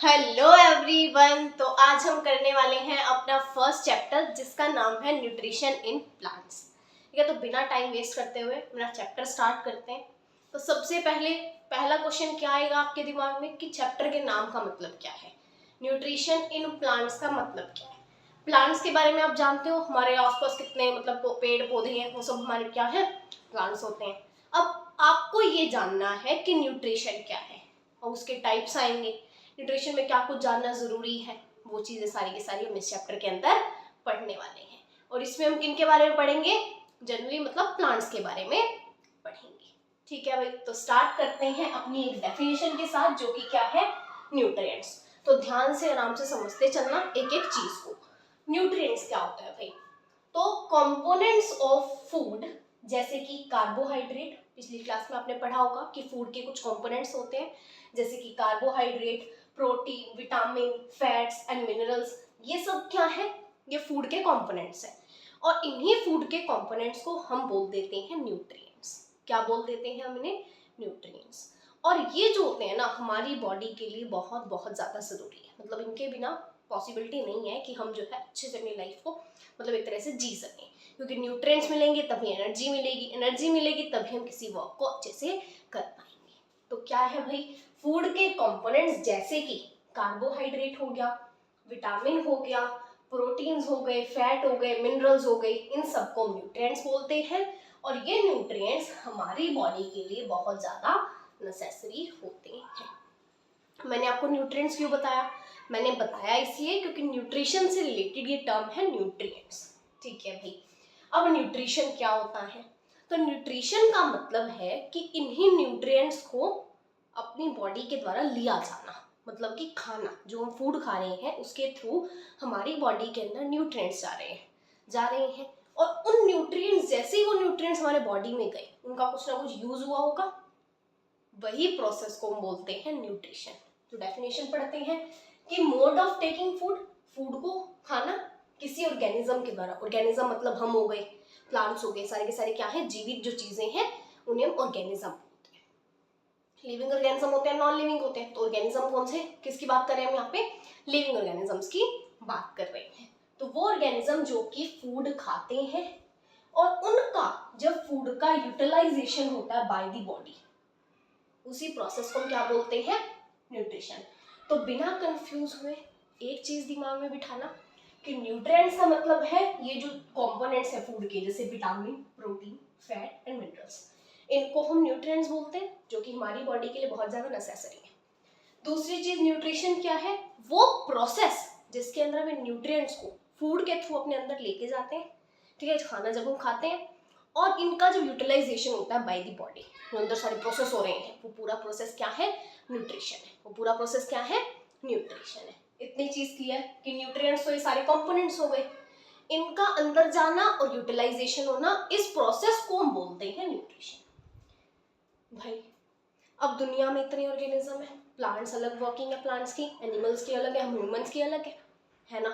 Hello everyone. तो आज हम करने वाले हैं अपना फर्स्ट चैप्टर जिसका नाम है न्यूट्रिशन इन प्लांट्स। ठीक है, तो बिना टाइम वेस्ट करते हुए अपना चैप्टर स्टार्ट करते हैं। तो सबसे पहले पहला क्वेश्चन क्या आएगा आपके दिमाग में कि चैप्टर के नाम का मतलब क्या है। न्यूट्रिशन इन प्लांट्स का मतलब क्या है। प्लांट्स के बारे में आप जानते हो, हमारे आसपास कितने मतलब पेड़ पौधे हैं, वो सब हमारे क्या है, प्लांट्स होते हैं। अब आपको ये जानना है कि न्यूट्रिशन क्या है और उसके टाइप्स आएंगे। न्यूट्रिशन में क्या कुछ जानना जरूरी है, वो चीजें सारी की सारी हम इस चैप्टर के अंदर पढ़ने वाले हैं। और इसमें हम किन के बारे में पढ़ेंगे, जनरली मतलब प्लांट्स के बारे में पढ़ेंगे। ठीक है भाई, तो स्टार्ट करते हैं अपनी एक डेफिनेशन के साथ जो कि क्या है, न्यूट्रिएंट्स। तो ध्यान से आराम से समझते चलना एक एक चीज को। न्यूट्रिएंट्स क्या होता है भाई, तो कंपोनेंट्स ऑफ फूड, जैसे कि कार्बोहाइड्रेट। पिछली क्लास में आपने पढ़ा होगा कि फूड के कुछ कंपोनेंट्स होते हैं, जैसे कि carbohydrate, protein, vitamin, fats and minerals. ये सब क्या है, ये फूड के कंपोनेंट्स हैं। और इन्हीं फूड के कंपोनेंट्स को हम बोल देते हैं न्यूट्रिएंट्स। क्या बोल देते हैं हम इन्हें, न्यूट्रिएंट्स। और ये जो होते हैं ना, हमारी बॉडी के लिए बहुत बहुत ज्यादा जरूरी है। मतलब इनके बिना पॉसिबिलिटी नहीं है कि हम जो है अच्छे से अपनी लाइफ को मतलब एक तरह से जी सकें, क्योंकि न्यूट्रिएंट्स मिलेंगे तभी एनर्जी मिलेगी, एनर्जी मिलेगी तभी हम किसी वर्क को अच्छे से कर पाएंगे। तो क्या है भाई, फूड के कंपोनेंट्स जैसे कि कार्बोहाइड्रेट हो गया, विटामिन हो गया, प्रोटीन्स हो गए, फैट हो गए, मिनरल्स हो गए, इन सबको न्यूट्रिएंट्स बोलते हैं। और ये न्यूट्रिएंट्स हमारी बॉडी के लिए बहुत ज्यादा नेसेसरी होते हैं। मैंने आपको न्यूट्रिएंट्स क्यों बताया, मैंने बताया इसलिए क्योंकि न्यूट्रिशन से रिलेटेड ये टर्म है न्यूट्रिएंट्स। ठीक है भाई, अब न्यूट्रिशन क्या होता है, तो न्यूट्रिशन का मतलब है कि इन्हीं न्यूट्रिएंट्स को अपनी बॉडी के द्वारा लिया जाना। मतलब कि खाना, जो हम फूड खा रहे हैं उसके थ्रू हमारी बॉडी के अंदर न्यूट्रिएंट्स जा रहे हैं। और उन न्यूट्रिएंट्स, जैसे ही वो न्यूट्रिएंट्स हमारे बॉडी में गए, उनका कुछ ना कुछ यूज हुआ होगा, वही प्रोसेस को हम बोलते हैं न्यूट्रिशन। तो डेफिनेशन पढ़ते हैं कि mode of taking food, food को खाना किसी ऑर्गेनिज्म के द्वारा। ऑर्गेनिज्म मतलब हम हो गए, प्लांट्स हो गए, सारे के सारे क्या है, जीवित जो चीजें हैं उन्हें हम ऑर्गेनिज्म बोलते हैं। लिविंग ऑर्गेनिज्म होते हैं, नॉन लिविंग होते हैं। तो ऑर्गेनिज्म कौन से, किसकी बात कर रहे हैं हम यहाँ पे, लिविंग ऑर्गेनिजम्स की बात कर रहे हैं। तो वो ऑर्गेनिज्म जो कि फूड खाते हैं और उनका जब फूड का यूटिलाइजेशन होता है बाय द बॉडी, उसी प्रोसेस को हम क्या बोलते हैं, न्यूट्रिशन। तो बिना कंफ्यूज हुए एक चीज दिमाग में बिठाना कि न्यूट्रिएंट्स का मतलब है ये जो कंपोनेंट्स है फूड के, जैसे vitamin, protein, fat and minerals, इनको हम न्यूट्रिएंट्स बोलते हैं, जो कि हमारी बॉडी के लिए बहुत ज्यादा नेसेसरी है। दूसरी चीज न्यूट्रिशन क्या है, वो प्रोसेस जिसके अंदर हम न्यूट्रिएंट्स को फूड के थ्रू अपने अंदर लेके जाते हैं। ठीक है, खाना जब हम खाते हैं और इनका जो यूटिलाइजेशन होता है बाय द बॉडी, जो अंदर सारे प्रोसेस हो रहे हैं, वो पूरा प्रोसेस क्या है, न्यूट्रिशन है। वो पूरा प्रोसेस क्या है, न्यूट्रिशन है। इतनी चीज क्लियर कि न्यूट्रिएंट्स तो ये सारे कंपोनेंट्स हो गए, इनका अंदर जाना और यूटिलाइजेशन होना, इस प्रोसेस को हम बोलते हैं न्यूट्रिशन। भाई अब दुनिया में इतने ऑर्गेनिज्म है, प्लांट्स अलग वर्किंग है प्लांट्स की, एनिमल्स की अलग है, हम ह्यूमंस की अलग है ना।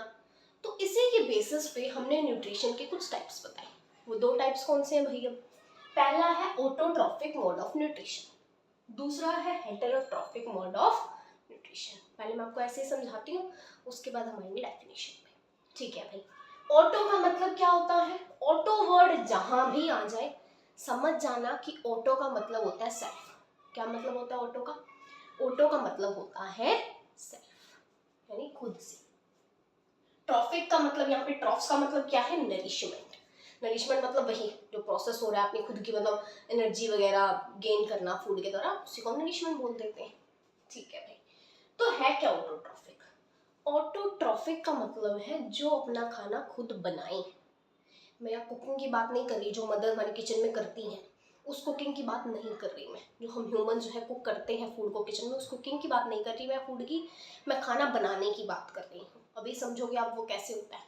तो इसी के बेसिस पे हमने न्यूट्रिशन के कुछ टाइप्स बताए। वो दो टाइप्स कौन से हैं भैया, पहला है ऑटोट्रॉफिक मोड ऑफ न्यूट्रिशन, दूसरा है हेटेरोट्रॉफिक मोड ऑफ न्यूट्रिशन। पहले मैं आपको ऐसे ही समझाती हूँ, उसके बाद हम आएंगे डेफिनेशन पे। ठीक है भाई, ऑटो का मतलब क्या होता है, ऑटो वर्ड जहां भी आ जाए समझ जाना कि ऑटो का मतलब होता है सेल्फ। क्या मतलब होता है ऑटो का, ऑटो का मतलब होता है सेल्फ, यानी खुद से। ट्रॉफिक का मतलब, यहाँ पे ट्रॉफ्स का मतलब क्या है, नरिशमेंट। नरिशमेंट मतलब वही जो प्रोसेस हो रहा है अपनी खुद की मतलब एनर्जी वगैरह गेन करना फूड के द्वारा, उसी को हम नरिशमेंट बोल देते हैं। ठीक है भाई, तो है क्या ऑटोट्रॉफिक, ऑटोट्रॉफिक का मतलब है जो अपना खाना खुद बनाए। मैं यहाँ कुकिंग की बात नहीं कर रही, जो मदर हमारे किचन में करती हैं उस कुकिंग की बात नहीं कर रही मैं, जो हम ह्यूमन जो है कुक करते हैं फूड को किचन में, उस कुकिंग की बात नहीं कर रही मैं फूड की, मैं खाना बनाने की बात कर रही हूँ। अभी समझोगे आप वो कैसे होता है,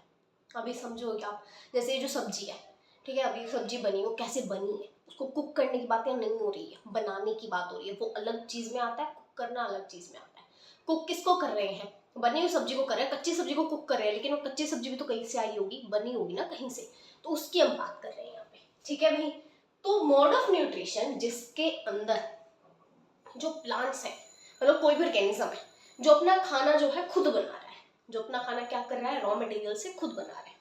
अभी समझोगे आप। जैसे ये जो सब्जी है, ठीक है, अभी सब्जी बनी, वो कैसे बनी है, उसको कुक करने की बात यहाँ नहीं हो रही है, बनाने की बात हो रही है। वो अलग चीज में आता है, कुक करना अलग चीज में आता है। कुक किसको कर रहे हैं, बनी हुई सब्जी को कर रहे हैं, कच्ची सब्जी को कुक कर रहे हैं, लेकिन वो कच्ची सब्जी भी तो कहीं से आई होगी, बनी होगी ना कहीं से, तो उसकी हम बात कर रहे हैं यहाँ पे। ठीक है भाई, तो मोड ऑफ न्यूट्रिशन जिसके अंदर जो प्लांट्स हैं, मतलब कोई भी ऑर्गेनिज्म है जो अपना खाना जो है खुद बना रहा है, जो अपना खाना क्या कर रहा है, रॉ मटेरियल से खुद बना रहा है।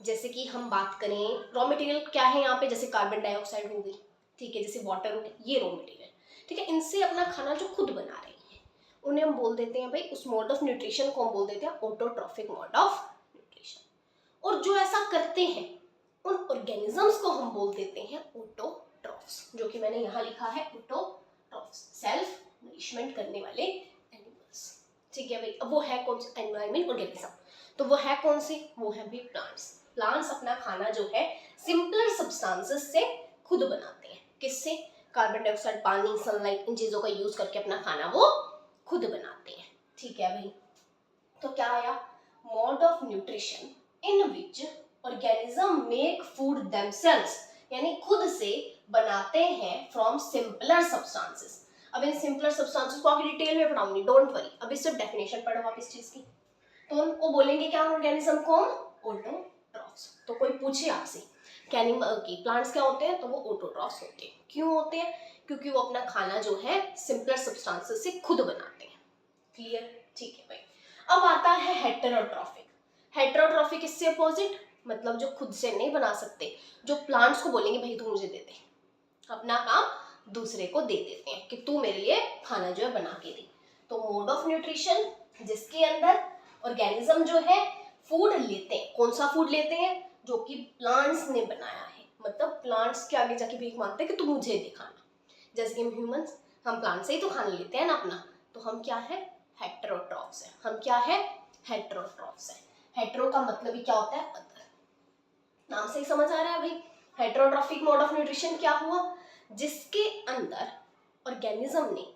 जैसे कि हम बात करें रॉ मटेरियल क्या है यहाँ पे, जैसे कार्बन डाइऑक्साइड हो गई, ठीक है, जैसे वाटर हो गया, ये रॉ मटेरियल, ठीक है, इनसे अपना खाना जो खुद बना रही है उन्हें हम बोल देते हैं भाई, उस मोड ऑफ न्यूट्रिशन को हम बोल देते हैं ऑटोट्रॉफिक मोड ऑफ न्यूट्रिशन। और जो ऐसा करते हैं उन ऑर्गेनिजम्स को हम बोल देते हैं ऑटोट्रॉफ्स, जो कि मैंने यहाँ लिखा है ऑटोट्रॉफ्स, सेल्फ नरिशमेंट करने वाले एनिमल्स, ठीक है भाई। अब वो है कौन से एनवायरमेंट ऑर्गेनिज्म, तो वो है कौन से, वो है भी प्लांट्स। प्लांट्स अपना खाना जो है सिंपलर सब्सटेंसेस से खुद बनाते हैं, किससे, कार्बन डाइऑक्साइड, पानी, सनलाइट, इन चीजों का यूज करके अपना खाना वो खुद बनाते हैं, ठीक है भाई। तो क्या आया, mode of nutrition in which organism make food themselves, यानी खुद से बनाते हैं फ्रॉम सिंपलर सब्सटेंसेस। अब इन सिंपलर सब्सटेंसेस को आगे डिटेल में पढ़ाऊंगी, डोंट वरी, अभी सिर्फ डेफिनेशन पढ़ो आप इस चीज की। तो उनको बोलेंगे क्या ऑर्गेनिज्म को, ऑटोट्रॉफ्स। तो कोई पूछे आपसे कि एनिमल की प्लांट्स क्या होते हैं, तो वो ऑटोट्रॉफ्स होते हैं। क्यों होते हैं, क्योंकि वो अपना खाना जो है सिंपलर सब्सटेंसेस से खुद बनाते हैं। क्लियर, ठीक है भाई। अब आता है हेटेरोट्रॉफिक। हेटेरोट्रॉफिक इससे अपोजिट, मतलब जो खुद से नहीं बना सकते, जो प्लांट्स को बोलेंगे भाई तू मुझे दे दे, अपना काम दूसरे को दे देते हैं कि तू मेरे लिए खाना जो है बना के दे। तो मोड ऑफ न्यूट्रिशन जिसके अंदर ऑर्गेनिज्म जो है फूड लेते हैं, कौन सा फूड लेते हैं, जो कि प्लांट्स ने बनाया है, मतलब प्लांट्स के आगे जाके भीख मांगते हैं कि तू मुझे दे खाना। जैसे कि हम ह्यूमंस, हम प्लांट से ही तो खाना लेते हैं ना अपना, तो हम क्या है, हेटेरोट्रॉफ्स है। हम क्या है, हेटेरोट्रॉफ्स है। हेटेरो का मतलब ही क्या होता है, अदर, नाम से ही समझ आ रहा है भाई। हेटेरोट्रॉफिक मोड ऑफ न्यूट्रिशन क्या हुआ, जिसके अंदर ऑर्गेनिज्म ने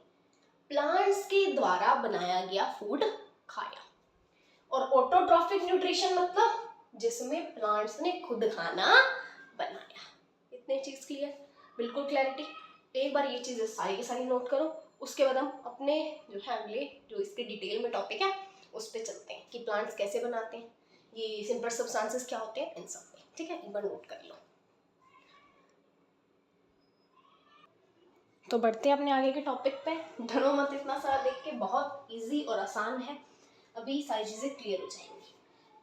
प्लांट्स के द्वारा बनाया गया फूड खाया। और ऑटोट्रॉफिक न्यूट्रिशन मतलब जिसमें प्लांट्स ने खुद खाना बनाया। इतने चीज क्लियर, बिल्कुल क्लैरिटी। एक बार ये चीजें सारी की सारी नोट करो, उसके बाद हम अपने जो है अगले जो इसके डिटेल में टॉपिक है उस पर चलते हैं कि प्लांट्स कैसे बनाते हैं, ये सिंपल सब्सटेंसेस क्या होते हैं, इन सब पे, ठीक है, एक बार नोट कर लो। तो बढ़ते हैं अपने आगे के टॉपिक पे। डरो मत इतना सारा देख के, बहुत इजी और आसान है, अभी सारी चीजें क्लियर हो जाएंगी,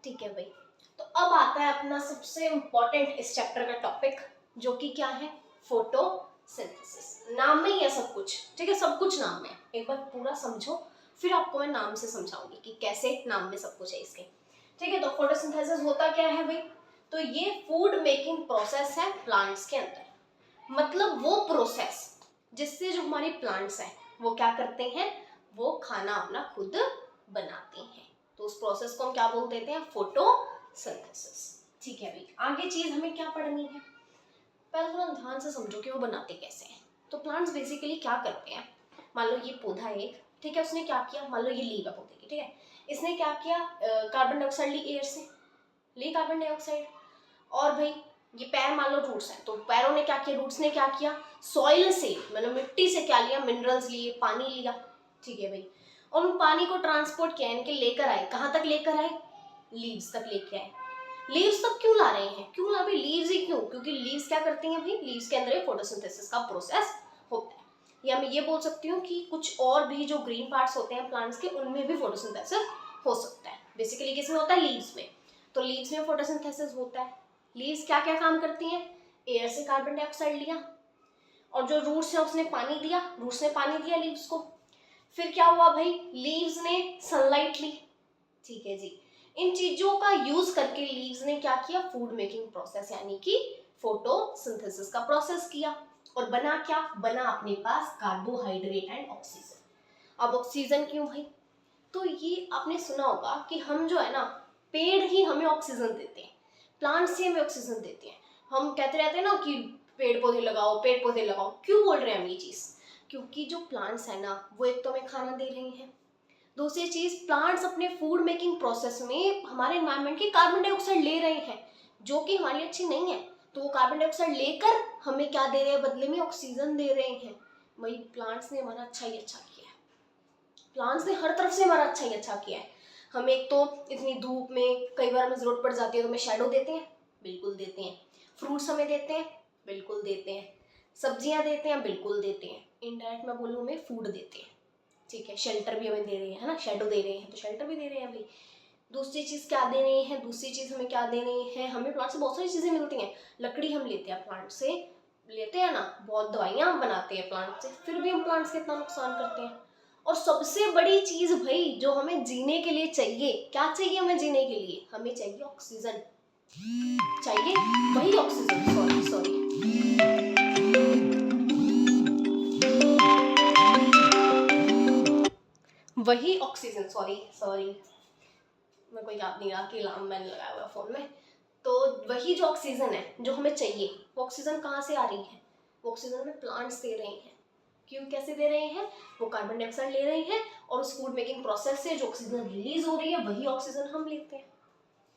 ठीक है भाई। तो अब आता है अपना सबसे इम्पोर्टेंट इस चैप्टर का टॉपिक, जो कि क्या है, फोटोसिंथेसिस। नाम में ही है सब कुछ, ठीक है, सब कुछ नाम में है। एक बार पूरा समझो, फिर आपको मैं नाम से समझाऊंगी कि कैसे नाम में सब कुछ है इसके, ठीक है। तो फोटोसिंथेसिस होता क्या है भाई, तो ये फूड मेकिंग प्रोसेस है प्लांट्स के अंदर, मतलब वो प्रोसेस जिससे जो हमारे प्लांट्स हैं वो क्या करते हैं, वो खाना अपना खुद बनाते हैं। तो उस प्रोसेस को हम क्या बोल देते हैं, फोटोसिंथेसिस, ठीक है भाई। आगे चीज हमें क्या पढ़नी है, पहले थोड़ा ध्यान से समझो कि वो बनाते कैसे हैं। तो प्लांट्स बेसिकली क्या करते हैं, मान लो ये पौधा है एक, ठीक है, उसने क्या किया, मान लो ये लीव है पौधे की, ठीक है, इसने क्या किया, कार्बन डाइऑक्साइड ली एयर से, ली कार्बन डाइऑक्साइड, और भाई ये पैर मान लो रूट्स हैं, तो पैरों ने क्या किया, रूट्स ने क्या किया, सॉइल से मतलब मिट्टी से क्या लिया, मिनरल्स लिए, पानी लिया, ठीक है भाई, और उन पानी को ट्रांसपोर्ट किया, इनके लेकर आए, कहाँ तक लेकर आए, लीव्स तक लेके आए। लीव्स तक क्यों ला रहे हैं, क्यों ला भाई, लीव्स ही क्यों, क्योंकि लीव्स क्या करती हैं भाई, लीव्स के अंदर फोटोसिंथेसिस का प्रोसेस होता है। या मैं ये बोल सकती हूँ कि कुछ और भी जो ग्रीन पार्ट्स होते हैं प्लांट्स के, उनमें भी फोटोसिंथेसिस हो सकता है। बेसिकली किसमें होता है, लीव्स में। तो लीव्स में फोटोसिंथेसिस होता है। लीव्स क्या क्या काम करती हैं, एयर से कार्बन डाइऑक्साइड लिया, और जो रूट्स है उसने पानी दिया, रूट्स ने पानी दिया लीव्स को, फिर क्या हुआ भाई, लीव्स ने सनलाइट ली, ठीक है जी। इन चीजों का यूज करके लीव्स ने क्या किया, फूड मेकिंग प्रोसेस यानी कि फोटोसिंथेसिस का प्रोसेस किया, और बना क्या, बना अपने पास कार्बोहाइड्रेट एंड ऑक्सीजन। अब ऑक्सीजन क्यों भाई, तो ये आपने सुना होगा कि हम जो है ना, पेड़ ही हमें ऑक्सीजन देते हैं, प्लांट्स ही हमें ऑक्सीजन देते हैं। हम कहते रहते हैं ना कि पेड़ पौधे लगाओ, पेड़ पौधे लगाओ, क्यों बोल रहे हैं हम ये चीज़, क्योंकि जो प्लांट्स है ना, वो एक तो हमें खाना दे रही हैं, दूसरी चीज़ प्लांट्स अपने फूड मेकिंग प्रोसेस में हमारे एनवायरनमेंट की कार्बन डाइऑक्साइड ले रहे हैं, जो कि हमारे लिए अच्छी नहीं है। तो वो कार्बन डाइऑक्साइड लेकर हमें क्या दे रहे हैं, बदले में ऑक्सीजन दे रहे हैं। वही प्लांट्स ने हमारा अच्छा ही अच्छा किया है, प्लांट्स ने हर तरफ से हमारा अच्छा ही अच्छा किया है। हमें एक तो इतनी धूप में कई बार हमें जरूरत पड़ जाती है तो हमें शेडो देते हैं, बिल्कुल देते हैं। फ्रूट्स हमें देते हैं, बिल्कुल देते हैं। सब्जियां देते हैं, बिल्कुल देते हैं। इनडायरेक्ट मैं बोलूँ हमें फूड देते हैं, ठीक है, शेल्टर भी हमें दे रहे हैं, है ना, शेडो दे रहे हैं तो शेल्टर भी दे रहे हैं भाई। दूसरी चीज़ क्या दे रही है, दूसरी चीज़ हमें क्या दे रही है, हमें प्लांट से बहुत सारी चीज़ें मिलती हैं। लकड़ी हम लेते हैं प्लांट से, लेते हैं ना, बहुत दवाइयाँ हम बनाते हैं प्लांट से, फिर भी हम प्लांट्स के इतना नुकसान करते हैं। और सबसे बड़ी चीज़ भाई जो हमें जीने के लिए चाहिए, क्या चाहिए हमें जीने के लिए, हमें चाहिए ऑक्सीजन, चाहिए वही ऑक्सीजन, सॉरी सॉरी, वही ऑक्सीजन, सॉरी सॉरी, मेरे को याद नहीं रहा कि अलार्म मैंने लगाया हुआ फ़ोन में। तो वही जो ऑक्सीजन है जो हमें चाहिए, वो ऑक्सीजन कहाँ से आ रही है, वो ऑक्सीजन हमें प्लांट्स दे रहे हैं। क्यों, कैसे दे रहे हैं, वो कार्बन डाइऑक्साइड ले रहे हैं और उस फूड मेकिंग प्रोसेस से जो ऑक्सीजन रिलीज हो रही है वही ऑक्सीजन हम लेते हैं।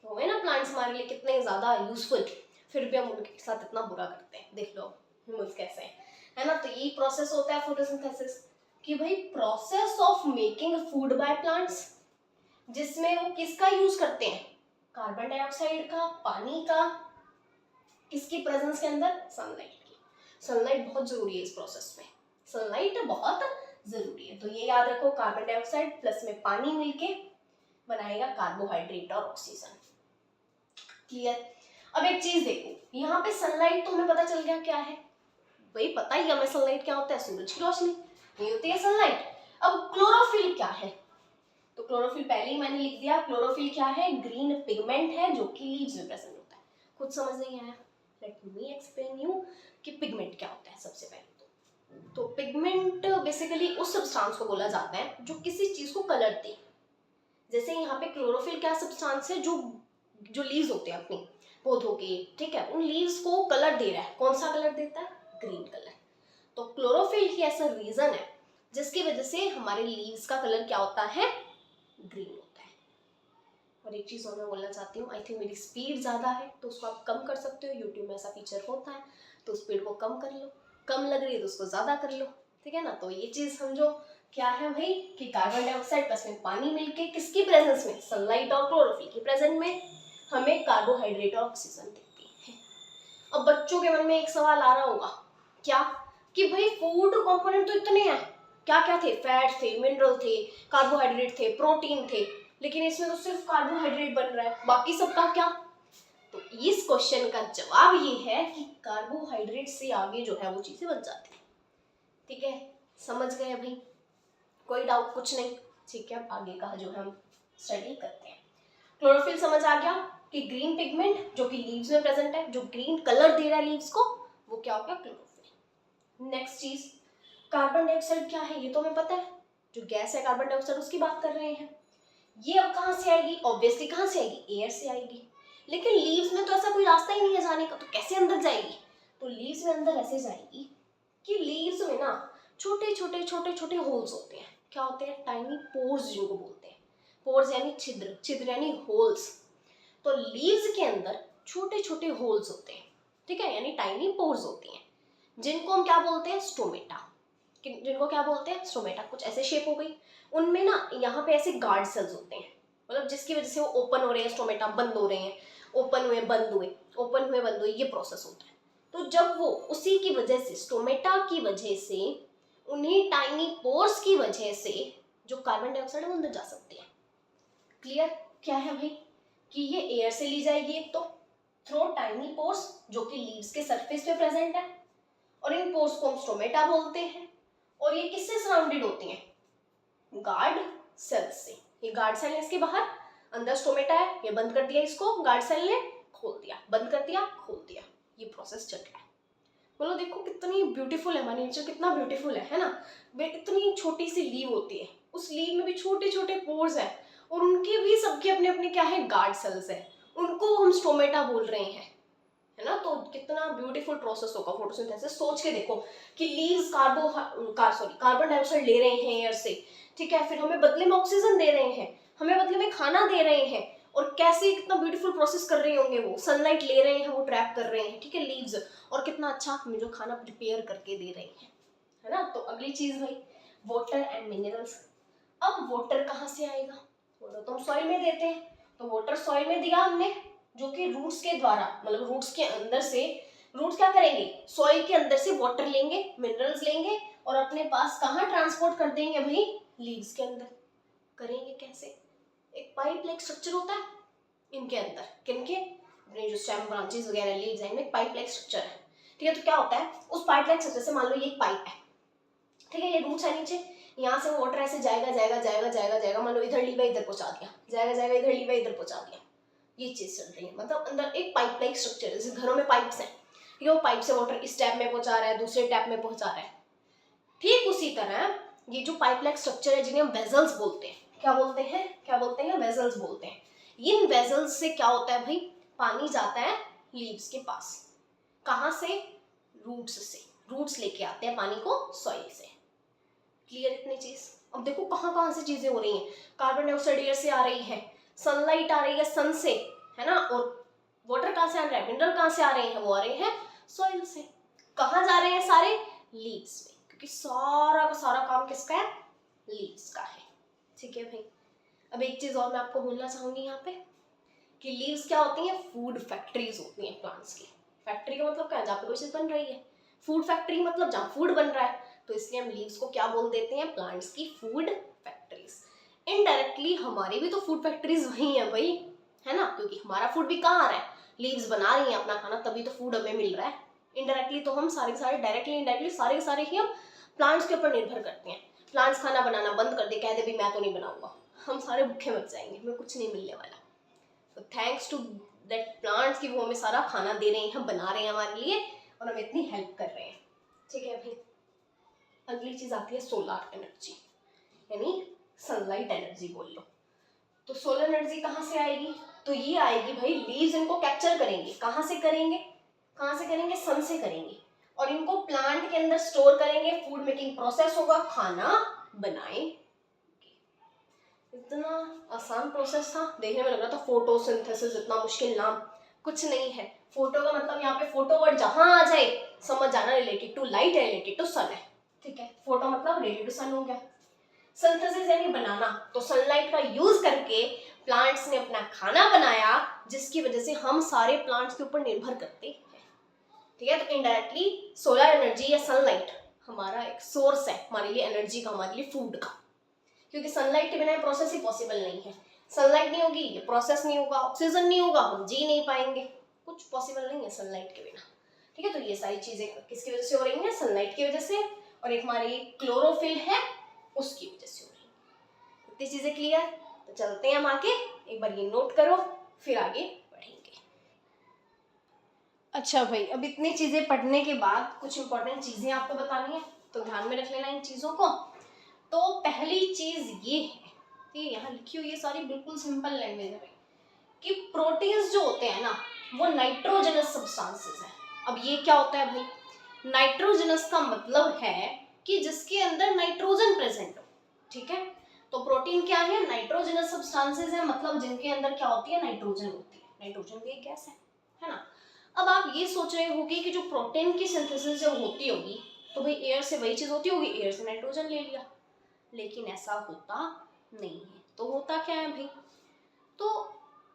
तो है ना, प्लांट्स हमारे लिए कितने ज़्यादा यूजफुल, फिर भी हम उनके साथ इतना बुरा करते हैं। देख लो ह्यूमंस कैसे हैं, है ना। तो यही प्रोसेस होता है फोटोसिंथेसिस, कि भाई process of making food by plants, जिसमें वो किसका यूज करते हैं, कार्बन डाइऑक्साइड का, पानी का, किसकी प्रेजेंस के अंदर, सनलाइट की। सनलाइट बहुत जरूरी है इस प्रोसेस में, सनलाइट बहुत जरूरी है। तो ये याद रखो, कार्बन डाइऑक्साइड प्लस में पानी मिलके बनाएगा कार्बोहाइड्रेट और ऑक्सीजन। क्लियर। अब एक चीज देखो, यहाँ पे सनलाइट तो हमें पता चल गया क्या है, वही पता ही हमें सनलाइट क्या होता है, सूरज की रोशनी, ये होती है सनलाइट। अब क्लोरोफिल क्या है, तो क्लोरोफिल पहले ही मैंने लिख दिया, क्लोरोफिल क्या है, ग्रीन पिगमेंट है जो कि लीव्स में प्रेजेंट होता है। कुछ समझ नहीं आया, लेट मी एक्सप्लेन यू कि पिगमेंट क्या होता है। सबसे पहले तो पिगमेंट बेसिकली उस सब्सटेंस को बोला जाता है जो किसी चीज को कलर दे। जैसे यहाँ पे क्लोरोफिल क्या सब्सटेंस है, जो जो लीव्स होते हैं अपनी पौधों के, ठीक है, उन लीव्स को कलर दे रहा है। कौन सा कलर देता है, ग्रीन कलर। तो क्लोरोफिल ही ऐसा रीजन है जिसकी वजह से हमारे लीव्स का कलर क्या होता है, ग्रीन होता है। और एक चीज़ और मैं बोलना चाहती हूँ, आई थिंक मेरी स्पीड ज़्यादा है तो उसको आप कम कर सकते हो, यूट्यूब में ऐसा फीचर होता है, तो स्पीड को कम कर लो, कम लग रही है तो उसको ज़्यादा कर लो, ठीक है ना। तो ये चीज़ समझो क्या है भाई, कि कार्बन डाइऑक्साइड प्लस में पानी मिलके किसकी प्रेजेंस में, सनलाइट और क्लोरोफिल की प्रेजेंट में हमें कार्बोहाइड्रेट और ऑक्सीजन देती है। अब बच्चों के मन में एक सवाल आ रहा होगा, क्या, कि भाई फूड कंपोनेंट तो इतने हैं, क्या क्या थे, फैट थे, मिनरल थे, कार्बोहाइड्रेट थे, प्रोटीन थे, लेकिन इसमें तो सिर्फ कार्बोहाइड्रेट बन रहा है, बाकी सबका क्या। तो इस क्वेश्चन का जवाब ये है कि कार्बोहाइड्रेट से आगे जो है वो चीजें बन जाती है। ठीक है, समझ गए भाई, कोई डाउट कुछ नहीं। ठीक है, अब आगे का जो है हम स्टडी करते हैं। क्लोरोफिल समझ आ गया कि ग्रीन पिगमेंट जो कि लीव्स में प्रेजेंट है, जो ग्रीन कलर दे रहा है लीव्स को, वो क्या हो गया, क्लोरोफिल। नेक्स्ट चीज, कार्बन डाइऑक्साइड क्या है, ये तो हमें पता है, जो गैस है कार्बन डाइऑक्साइड उसकी बात कर रहे हैं। ये अब कहाँ से आएगी, ऑब्वियसली कहाँ से आएगी, एयर से आएगी। लेकिन लीव्स में तो ऐसा कोई रास्ता ही नहीं है जाने का, तो कैसे अंदर जाएगी, तो लीव्स में अंदर ऐसे जाएगी कि लीव्स में ना छोटे छोटे छोटे छोटे होल्स होते हैं। क्या होते हैं, टाइनी पोर्स जिनको बोलते हैं। पोर्स यानी छिद्र, छिद्र यानी होल्स। तो लीव्स के अंदर छोटे छोटे होल्स होते हैं, ठीक है, यानी टाइनी पोर्स होती हैं, जिनको हम क्या बोलते हैं, स्टोमेटा। जिनको क्या बोलते हैं, स्टोमेटा। कुछ ऐसे शेप हो गई, उनमें ना यहाँ पे ऐसे गार्ड सेल्स होते हैं, मतलब जिसकी वजह से वो ओपन हो रहे हैं, स्टोमेटा बंद हो रहे हैं, ओपन हुए बंद हुए, ओपन हुए बंद हुए, ये प्रोसेस होता है। तो जब वो उसी की वजह से, स्टोमेटा की वजह से, उन्हीं टाइनी पोर्स की वजह से जो कार्बन डाइऑक्साइड है वो अंदर जा सकती है। क्लियर, क्या है भाई, कि ये एयर से ली जाएगी एक तो, थ्रू टाइनी पोर्स जो कि लीव्स के सरफेस पे प्रेजेंट है, और इन पोर्स को हम स्टोमेटा बोलते हैं। और ये किससे सराउंडेड होती हैं, गार्ड सेल से। ये गार्ड सेल है इसके बाहर, अंदर स्टोमेटा है, ये बंद कर दिया इसको, गार्ड सेल ने खोल दिया, बंद कर दिया, खोल दिया, ये प्रोसेस चल रहा है। बोलो देखो कितनी ब्यूटीफुल है हमारी नेचर, कितना ब्यूटीफुल है ना। इतनी छोटी सी लीव होती है, उस लीव में भी छोटे छोटे पोर्स हैं, और उनके भी सबके अपने अपने क्या है, गार्ड सेल्स है, उनको हम स्टोमेटा बोल रहे हैं, है ना। तो कितना ब्यूटीफुल प्रोसेस होगा फोटोसिंथेसिस, सोच के देखो कि लीव्स कार्बन डाइऑक्साइड ले रहे हैं एयर से, ठीक है, फिर हमें बदले में ऑक्सीजन दे रहे हैं, हमें बदले में खाना दे रहे हैं, और कैसे कितना ब्यूटीफुल प्रोसेस कर रहे होंगे, वो सनलाइट ले रहे हैं, वो ट्रैप कर रहे हैं, ठीक है, लीव्स, और कितना अच्छा हमें जो खाना प्रिपेयर करके दे रहे हैं, है ना। तो अगली चीज भाई, वाटर एंड मिनरल्स। अब वाटर कहाँ से आएगा, वाटर तो हम सॉइल में देते हैं, तो वाटर सॉइल में दिया हमने, जो कि रूट्स के द्वारा, मतलब रूट्स के अंदर से, रूट्स क्या करेंगे, सॉइल के अंदर से वाटर लेंगे, मिनरल्स लेंगे, और अपने पास कहाँ ट्रांसपोर्ट कर देंगे भाई, लीव्स के अंदर। करेंगे कैसे? एक पाइप लाइक स्ट्रक्चर होता है इनके अंदर, किनके? अपने जो स्टेम ब्रांचेस वगैरह लीव्स हैं, इनमें पाइप लाइक स्ट्रक्चर है, ठीक है। तो क्या होता है उस पाइप लाइक स्ट्रक्चर से, मान लो ये एक पाइप है, ठीक है, ये रूट्स है नीचे, यहाँ से वाटर ऐसे जाएगा जाएगा जाएगा जाएगा जाएगा, मान लो इधर लीवा इधर पहुंचा दिया, जाएगा जाएगा इधर लीवा इधर पहुंचा दिया, ये चीज चल रही है। मतलब अंदर एक पाइप लाइक स्ट्रक्चर, जैसे घरों में पाइप्स हैं, ठीक है, वो पाइप से वाटर इस टैप में पहुंचा रहा है, दूसरे टैप में पहुंचा रहा है। ठीक उसी तरह ये जो पाइप लाइक स्ट्रक्चर है, जिन्हें हम वेजल्स बोलते हैं, क्या बोलते हैं? क्या बोलते हैं? वेजल्स बोलते हैं। इन वेजल्स से क्या होता है भाई? पानी जाता है लीव्स के पास। कहाँ से? रूट्स से। रूट्स लेके आते हैं पानी को सॉइल से। क्लियर इतनी चीज? अब देखो कहाँ कहाँ से चीजें हो रही हैं। कार्बन डाइऑक्साइड एयर से आ रही है, सनलाइट आ रही है सन से, है ना, और वाटर कहाँ से आ रहा है? मिनरल कहाँ से आ रहे हैं? वो आ रहे हैं सॉइल से। कहाँ जा रहे हैं सारे? लीव्स में, क्योंकि सारा का सारा काम किसका है? लीव्स का है। ठीक है भाई। अब एक चीज और मैं आपको बोलना चाहूंगी यहाँ पे, कि लीव्स क्या होती हैं? फूड फैक्ट्रीज होती हैं प्लांट्स की। फैक्ट्री का मतलब क्या है? जहाँ पे कोई चीज बन रही है। फूड फैक्ट्री मतलब जहाँ फूड बन रहा है, तो इसलिए हम लीव्स को क्या बोल देते हैं? प्लांट्स की फूड फैक्ट्रीज। इनडायरेक्टली हमारी भी तो फूड फैक्ट्रीज वही है भाई, है ना, क्योंकि हमारा फूड भी कहाँ आ रहा है? लीव्स बना रही हैं अपना खाना, तभी तो फूड हमें मिल रहा है। इनडायरेक्टली तो हम सारे के सारे, डायरेक्टली इनडायरेक्टली सारे के सारे ही हम प्लांट्स के ऊपर निर्भर करते हैं। प्लांट्स खाना बनाना बंद कर दे, कह दे भी मैं तो नहीं बनाऊंगा, हम सारे भूखे मर जाएंगे, हमें कुछ नहीं मिलने वाला। तो थैंक्स टू दैट प्लांट्स की वो हमें सारा खाना दे रहे हैं, बना रहे हैं हमारे लिए, और हमें इतनी हेल्प कर रहे हैं। ठीक है भाई। अगली चीज आती है सोलर एनर्जी, यानी सनलाइट एनर्जी बोल लो। तो सोलर एनर्जी कहाँ से आएगी? तो ये आएगी भाई, लीव्स इनको कैप्चर करेंगे। कहाँ से करेंगे? कहाँ से करेंगे? सन से करेंगे, और इनको प्लांट के अंदर स्टोर करेंगे। फूड मेकिंग प्रोसेस होगा, खाना बनाएंगे। इतना आसान प्रोसेस था, देखने में लग रहा था फोटोसिंथेसिस, इतना मुश्किल नाम कुछ नहीं है। फोटो का मतलब यहाँ पे फोटो वर्ड जहां आ जाए समझ जाना रिलेटेड टू लाइट है, रिलेटेड टू सन है। ठीक है, फोटो मतलब रिलेटेड टू सन हो गया। सिंथेसिस यानी बनाना, तो सनलाइट का यूज करके प्लांट्स ने अपना खाना बनाया, जिसकी वजह से हम सारे प्लांट्स के ऊपर निर्भर करते हैं। ठीक है, तो इनडायरेक्टली सोलर एनर्जी या सनलाइट हमारा एक सोर्स है हमारे लिए एनर्जी का, हमारे लिए फूड का, क्योंकि सनलाइट के बिना ये प्रोसेस ही पॉसिबल नहीं है। सनलाइट नहीं होगी ये प्रोसेस नहीं होगा, ऑक्सीजन नहीं होगा हम जी नहीं पाएंगे, कुछ पॉसिबल नहीं है सनलाइट के बिना। ठीक है, तो ये सारी चीजें किसकी वजह से हो रही हैं? सनलाइट की वजह से, और एक हमारी क्लोरोफिल है उसकी वजह से हो रही है। इतनी चीजें क्लियर? तो चलते हैं हम आगे, एक बार ये नोट करो, फिर आगे बढ़ेंगे। अच्छा भाई, अब इतनी चीजें पढ़ने के बाद कुछ इंपॉर्टेंट चीजें आपको बतानी है, तो ध्यान में रख लेना इन चीजों को। तो पहली चीज ये है, ठीक है, यहाँ लिखी हुई है सारी, बिल्कुल सिंपल लैंग्वेज है भाई, कि प्रोटीन्स जो होते हैं ना, वो नाइट्रोजनस सब्सटेंसेस है। अब ये क्या होता है भाई? नाइट्रोजनस का मतलब है कि जिसके अंदर नाइट्रोजन प्रेजेंट हो। ठीक है, तो प्रोटीन क्या है? नाइट्रोजनस सब्सटेंसेस है, मतलब जिनके अंदर क्या होती है? नाइट्रोजन होती है। नाइट्रोजन भी एक गैस है ना। अब आप ये सोच रहे होगे कि जो प्रोटीन की सिंथेसिस जब होती होगी, तो भाई एयर से वही चीज होती होगी, एयर से नाइट्रोजन ले लिया, लेकिन ऐसा होता नहीं है। तो होता क्या है भाई? तो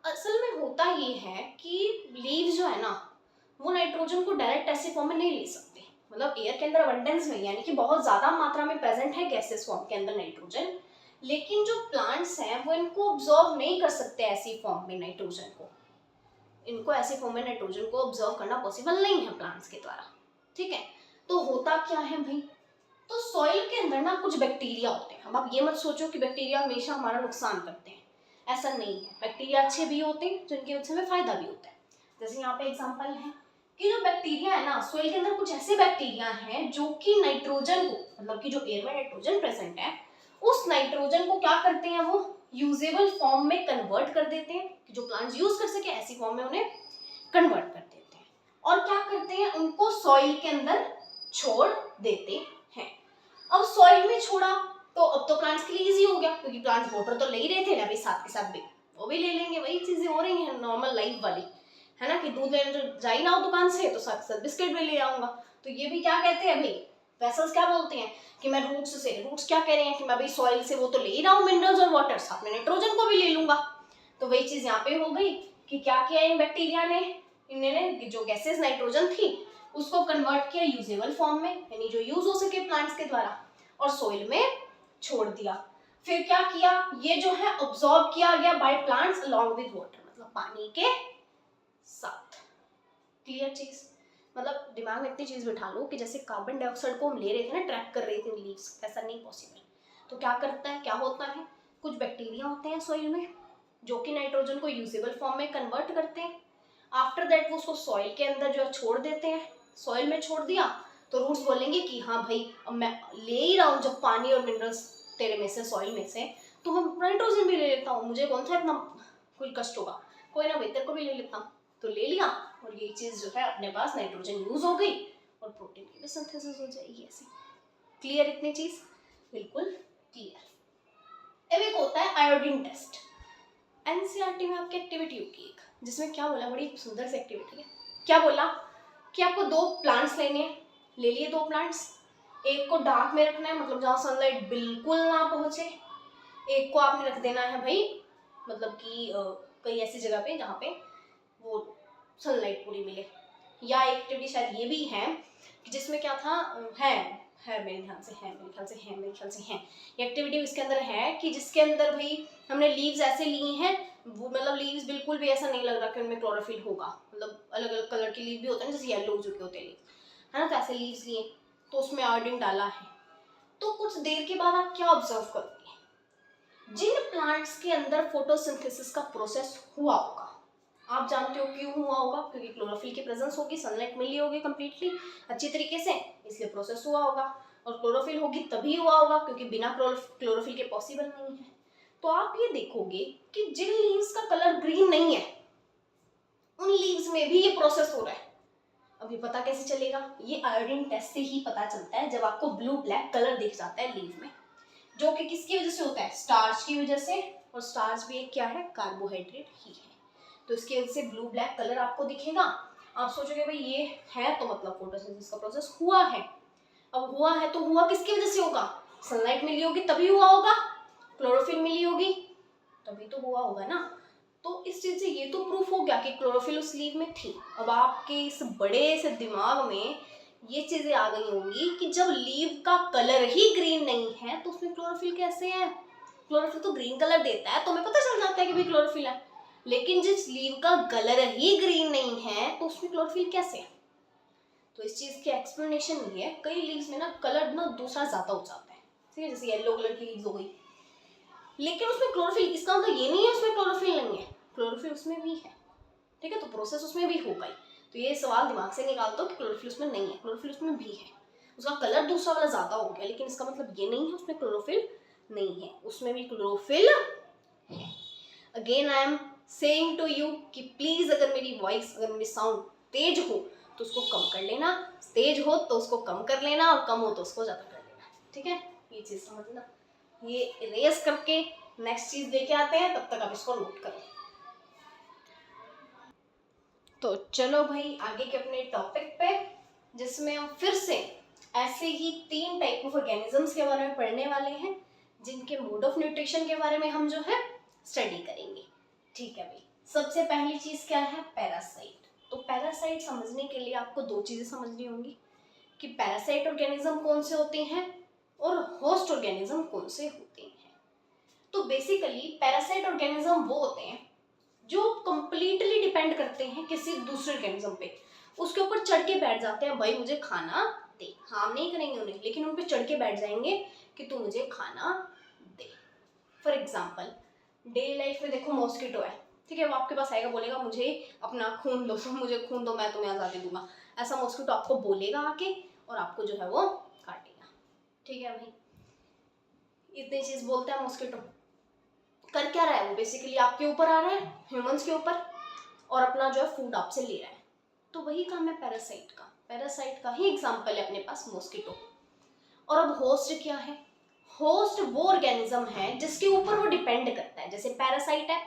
असल में होता ये है कि लीव्स जो है ना, वो नाइट्रोजन को डायरेक्ट ऐसे फॉर्म में नहीं ले सकते, मतलब एयर के अंदर अबंडेंस में, यानी कि बहुत ज्यादा मात्रा में प्रेजेंट है गैसेस फॉर्म के अंदर नाइट्रोजन, लेकिन जो प्लांट्स हैं वो इनको ऑब्जॉर्व नहीं कर सकते ऐसी फॉर्म में नाइट्रोजन को। इनको ऐसे फॉर्म में नाइट्रोजन को ऑब्जर्व करना पॉसिबल नहीं है प्लांट्स के द्वारा। ठीक है, तो होता क्या है भाई? तो सॉइल के अंदर ना कुछ बैक्टीरिया होते हैं। अब आप ये मत सोचो कि बैक्टीरिया हमेशा हमारा नुकसान करते हैं, ऐसा नहीं है। बैक्टीरिया अच्छे भी होते हैं, जिनकी वजह से हमें फायदा भी होता है। जैसे यहाँ पे एग्जांपल है कि जो बैक्टीरिया है ना, सॉइल के अंदर कुछ ऐसे बैक्टीरिया हैं जो कि नाइट्रोजन को, मतलब कि जो एयर में नाइट्रोजन प्रेजेंट है, उस नाइट्रोजन को क्या करते हैं? वो यूजेबल फॉर्म में कन्वर्ट कर देते हैं, कि जो प्लांट्स यूज कर सके ऐसी फॉर्म में उन्हें कन्वर्ट कर देते हैं। और क्या करते हैं? उनको सॉइल के अंदर छोड़ देते हैं। अब सॉइल में छोड़ा तो अब तो प्लांट्स के लिए इजी हो गया, क्योंकि प्लांट्स वाटर तो ले ही रहे थे ना, अभी साथ के साथ भी वो भी ले लेंगे। वही चीजें हो रही हैं नॉर्मल लाइफ वाली, है ना, कि दूध लेने जा ही ना हो दुकान से तो साथ साथ बिस्किट भी ले आऊंगा। तो ये भी क्या कहते हैं भाई? वेसल्स क्या बोलते हैं कि मैं रूट्स क्या कह रहे हैं कि मैं भाई सॉइल से वो तो ले ही रहा हूँ मिनरल्स और वाटर, साथ में नाइट्रोजन को भी ले लूंगा। तो वही चीज यहाँ पे हो गई कि क्या किया इन बैक्टीरिया ने, इन्होंने जो गैसेस नाइट्रोजन थी उसको कन्वर्ट किया यूजेबल फॉर्म में, यानी जो यूज हो सके प्लांट्स के द्वारा, और सॉइल में छोड़ दिया। फिर क्या किया, ये जो है ऑब्जॉर्ब किया गया by plants along with water, मतलब पानी के साथ। क्लियर चीज, मतलब दिमाग में इतनी चीज बिठा लो कि जैसे कार्बन डाइऑक्साइड को हम ले रहे थे ना, ट्रैप कर रहे थे लीव्स, ऐसा नहीं पॉसिबल। तो क्या करता है, क्या होता है, कुछ बैक्टीरिया होते हैं सॉइल में जो कि नाइट्रोजन को यूजेबल फॉर्म में कन्वर्ट करते हैं। आफ्टर दैट वो उसको सॉइल के अंदर जो है छोड़ देते हैं। सॉइल में छोड़ दिया तो रूट्स बोलेंगे कि हाँ भाई अब मैं ले ही रहा हूँ जब पानी और मिनरल्स तेरे में से, सॉइल में से, तो हम नाइट्रोजन भी ले लेता हूँ, मुझे कौन सा इतना कोई कष्ट होगा, कोई ना भाई तेरे को भी ले लेता हूँ। तो ले लिया और ये चीज जो है अपने पास नाइट्रोजन यूज हो गई और प्रोटीन की भी सिंथेसिस हो जाएगी ऐसे। क्लियर इतनी चीज, बिल्कुल क्लियर। अब एक होता है आयोडीन टेस्ट। एनसीईआरटी में आपकी एक्टिविटी होगी एक, जिसमें क्या बोला, बड़ी सुंदर सी एक्टिविटी है। क्या बोला कि आपको 2 प्लांट्स लेने हैं, ले लिए 2 प्लांट्स। एक को डार्क में रखना है, मतलब जहाँ सनलाइट बिल्कुल ना पहुंचे। एक को आपने रख देना है भाई, मतलब कि कई ऐसी जगह पे जहाँ पे वो सनलाइट पूरी मिले। या एक्टिविटी शायद ये भी है कि जिसमें क्या था, है मेरे ख्याल से है ये एक्टिविटी इसके अंदर है कि जिसके अंदर भाई हमने लीव्स ऐसे लिए हैं, वो मतलब लीव्स बिल्कुल भी ऐसा नहीं लग रहा कि उनमें क्लोरोफिल होगा, मतलब अलग अलग कलर की लीव भी होते हैं जैसे येलो जो के होते हैं लीव, है ना, तो ऐसे लीव्स लिए तो उसमें आयोडीन डाला है। तो कुछ देर के बाद आप क्या ऑब्जर्व करोगे, जिन प्लांट्स के अंदर फोटोसिंथेसिस का प्रोसेस हुआ होगा, आप जानते हो क्यों हुआ होगा, क्योंकि क्लोरोफिल की प्रेजेंस होगी, सनलाइट मिली होगी कंप्लीटली अच्छी तरीके से, इसलिए प्रोसेस हुआ होगा। और क्लोरोफिल होगी तभी हुआ होगा क्योंकि बिना क्लोरोफिल के पॉसिबल नहीं है। तो आप ये देखोगे कि जिन लीव्स का कलर ग्रीन नहीं है उन लीव्स में भी ये प्रोसेस हो रहा है। अब ये पता कैसे चलेगा, ये आयोडीन टेस्ट से ही पता चलता है, जब आपको ब्लू ब्लैक कलर दिख जाता है लीव में, जो कि किसकी वजह से होता है, स्टार्च की वजह से। और स्टार्च भी एक क्या है, कार्बोहाइड्रेट ही है। तो इसकी वजह से ब्लू ब्लैक कलर आपको दिखेगा। आप सोचोगे भाई ये है तो मतलब फोटोसिंथेसिस का प्रोसेस हुआ है। अब हुआ है तो हुआ किसकी वजह से होगा, सनलाइट मिली होगी तभी हुआ होगा, क्लोरोफिल मिली होगी तभी तो हुआ होगा ना। तो इस चीज से ये तो प्रूफ हो गया कि क्लोरोफिल उस लीव में थी। अब आपके इस बड़े से दिमाग में ये चीजें आ गई होंगी कि जब लीव का कलर ही ग्रीन नहीं है तो उसमें क्लोरोफिल कैसे है, क्लोरोफिल तो ग्रीन कलर देता है तो हमें पता चल जाता है कि भाई क्लोरोफिल है, लेकिन जिस लीव का कलर ही ग्रीन नहीं है तो उसमें क्लोरोफिल कैसे है। तो इस चीज की एक्सप्लेनेशन ये है, कई लीव्स में ना कलर ना दूसरा ज्यादा हो जाता है, ठीक है, जैसे येलो कलर की लीव्स हो गई, लेकिन उसमें क्लोरोफिल, इसका मतलब ये नहीं है उसमें क्लोरोफिल नहीं है, क्लोरोफिल उसमें भी है, ठीक है, तो प्रोसेस उसमें भी हो गई। तो ये सवाल दिमाग से निकाल दो कि क्लोरोफिल उसमें नहीं है, क्लोरोफिल उसमें भी है, उसका कलर दूसरा वाला ज्यादा हो गया, लेकिन इसका मतलब ये नहीं है उसमें क्लोरोफिल नहीं है, उसमें भी क्लोरोफिल है। Again I am saying to you कि प्लीज अगर मेरी वॉइस, अगर मेरी साउंड तेज हो तो उसको कम कर लेना, तेज हो तो उसको कम कर लेना और कम हो तो उसको ज्यादा कर लेना, ठीक है, ये चीज समझना। ये इरेज करके नेक्स्ट चीज लेके आते हैं, तब तक आप इसको नोट करो। तो चलो भाई आगे के अपने टॉपिक पे, जिसमें हम फिर से ऐसे ही 3 टाइप ऑफ ऑर्गेनिजम्स के बारे में पढ़ने वाले हैं, जिनके मोड ऑफ न्यूट्रिशन के बारे में हम जो है स्टडी करेंगे, ठीक है भाई। सबसे पहली चीज क्या है, पैरासाइट। तो पैरासाइट समझने के लिए आपको 2 चीजें समझनी होंगी कि पैरासाइट ऑर्गेनिज्म कौन से होते हैं और होस्ट ऑर्गेनिज्म कौन से होते हैं। तो बेसिकली पैरासाइट ऑर्गेनिज्म वो होते हैं जो कंप्लीटली डिपेंड करते हैं किसी दूसरे ऑर्गेनिज्म पे, उसके ऊपर चढ़ के बैठ जाते हैं, भाई मुझे खाना दे, हार्म नहीं करेंगे उन्हें, लेकिन उन पे चढ़ के बैठ जाएंगे कि तू मुझे खाना दे। फॉर एग्जाम्पल डेली लाइफ में देखो मॉस्किटो है, ठीक है, वो आपके पास आएगा बोलेगा मुझे अपना खून दो, मुझे खून दो, मैं तुम्हें आज़ादी दूंगा, ऐसा मॉस्किटो आपको बोलेगा आके और आपको जो है वो काटेगा, ठीक है भाई। इतनी चीज बोलते हैं मॉस्किटो, कर क्या रहा है वो, बेसिकली आपके ऊपर आ रहा है, ह्यूमंस के ऊपर, और अपना जो है फूड आपसे ले रहा है। तो वही काम है पैरासाइट का, पैरासाइट का ही एग्जांपल है अपने पास मॉस्किटो। और अब होस्ट क्या है, होस्ट वो ऑर्गेनिज्म है जिसके ऊपर वो डिपेंड करता है, जैसे पैरासाइट है,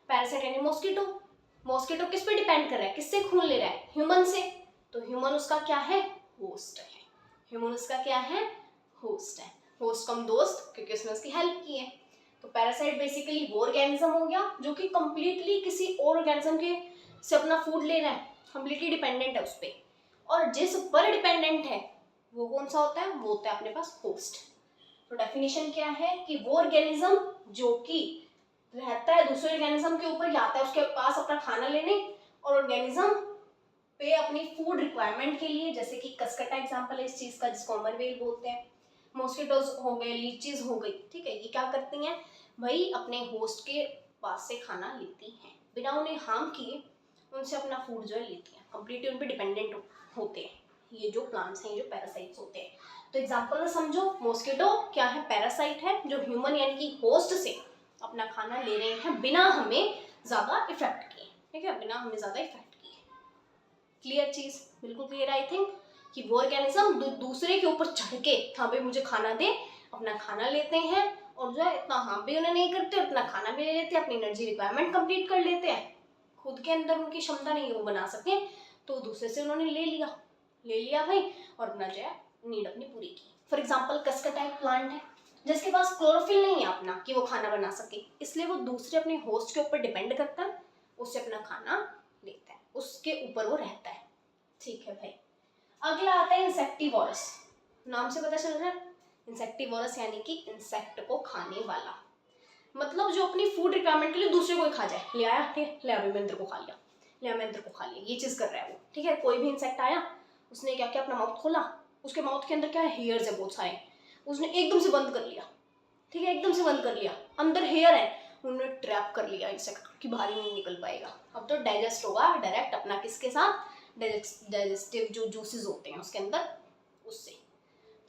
पैरासाइट यानी मॉस्किटो, मॉस्किटो किस पे डिपेंड कर रहा है, किससे खून ले रहा है, ह्यूमन से, तो ह्यूमन उसका क्या है, होस्ट है, ह्यूमन उसका क्या है, होस्ट है, होस्ट कम दोस्त, क्योंकि उसने उसकी हेल्प की है। तो पैरासाइट बेसिकली वो ऑर्गेनिज्म हो गया जो कि कंप्लीटली किसी और ऑर्गेनिज्म के से अपना फूड ले रहा है, कंप्लीटली डिपेंडेंट है उस पर, और जिस पर डिपेंडेंट है वो कौन सा होता है, वो होता है अपने पास होस्ट। तो डेफिनेशन क्या है कि वो ऑर्गेनिज्म जो कि रहता है दूसरे ऑर्गेनिज्म के ऊपर, आता है उसके पास अपना खाना लेने और ऑर्गेनिज्म पे अपनी फूड रिक्वायरमेंट के लिए, जैसे कि कसकटा एग्जांपल है इस चीज का, जिसको अमर व्हेल बोलते हैं, मॉस्किटोज हो गए, लीचीज हो गई, ठीक है, ये क्या करती हैं भाई, अपने होस्ट के पास से खाना लेती हैं बिना उन्हें हार्म किए, उनसे अपना फूड जो है लेती हैं, कंप्लीटली उन पर डिपेंडेंट होते हैं ये जो प्लांट्स हैं, ये जो पैरासाइट्स होते हैं। तो एग्जांपल समझो, मॉस्किटो क्या है, पैरासाइट है जो ह्यूमन यानी कि होस्ट से अपना खाना ले रहे हैं बिना हमें ज्यादा इफेक्ट किए, ठीक है, बिना हमें ज्यादा इफेक्ट किए। क्लियर चीज, बिल्कुल क्लियर आई थिंक, कि वो ऑर्गेनिज्म दूसरे के ऊपर चढ़ के हाँ भाई मुझे खाना दे, अपना खाना लेते हैं और जो है इतना हार्म भी उन्हें नहीं करते, अपना खाना भी ले लेते हैं, अपनी एनर्जी रिक्वायरमेंट कंप्लीट कर लेते हैं। खुद के अंदर उनकी क्षमता नहीं है वो बना सके, तो दूसरे से उन्होंने ले लिया भाई, और अपना जो है नीड अपनी पूरी की। फॉर एग्जाम्पल कसकटा एक प्लांट है जिसके पास क्लोरोफिल नहीं है अपना कि वो खाना बना सके, इसलिए वो दूसरे अपने होस्ट के ऊपर डिपेंड करता है, उससे अपना खाना लेता है, उसके ऊपर वो रहता है, ठीक है भाई। अगला आता है इंसेक्टिवोरस, नाम से पता चल रहा है, इंसेक्टिवोरस यानी कि इंसेक्ट को खाने वाला, मतलब जो अपनी फूड रिक्वायरमेंट के लिए दूसरे को खा जाए, ले आया, ठीक है, ले मैं इंद्र को खा लिया, ले मैं इंद्र को खा लिया, ये चीज कर रहा है वो, ठीक है। कोई भी इंसेक्ट आया, उसने क्या किया, अपना माउथ खोला, उसके माउथ के अंदर क्या है, हेयर्स है बहुत सारे, उसने एकदम से बंद कर लिया, ठीक है, एकदम से बंद कर लिया, अंदर हेयर है, उन्होंने ट्रैप कर लिया इंसेक्ट कि बाहर ही नहीं निकल पाएगा। अब तो डाइजेस्ट होगा डायरेक्ट अपना किसके साथ, डाइजेस्टिव जो जूसेस होते हैं उसके अंदर, उससे।